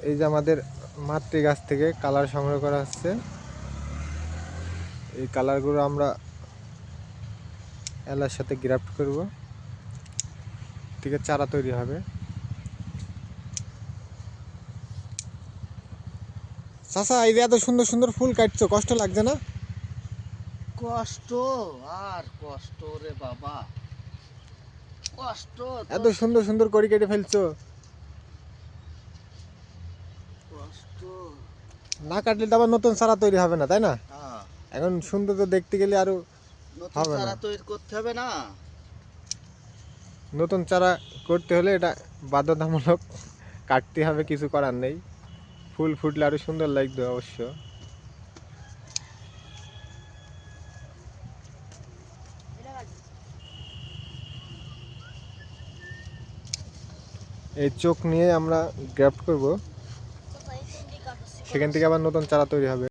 এই যে আমাদের মাতৃ গাছ থেকে কালার সংগ্রহ করা হচ্ছে। এই কালারগুলো আমরা এলার সাথে গ্রাফট করব, থেকে চারা তৈরি হবে। চাচা, এই যে এত সুন্দর সুন্দর ফুল কাটছো, কষ্ট লাগছে না? কষ্ট আর কষ্ট রে বাবা, কষ্ট এত সুন্দর সুন্দর করে কেটে ফেলছো, কষ্ট। না কাটলে তো আবার নতুন চারা তৈরি হবে না, তাই না? হ্যাঁ, এখন সুন্দর তো দেখতে গেলে আরো নতুন হবে না। চারা তৈরি করতে হবে না? নতুন চারা করতে হলে এটা বাধ্যতামূলক কাটতে হবে, কিছু করার নেই। ফুল ফুটলে আরো সুন্দর লাগবে অবশ্য। এই চোখ নিয়ে আমরা গ্রাফট করব, সেখান থেকে আবার নতুন চারা তৈরি হবে।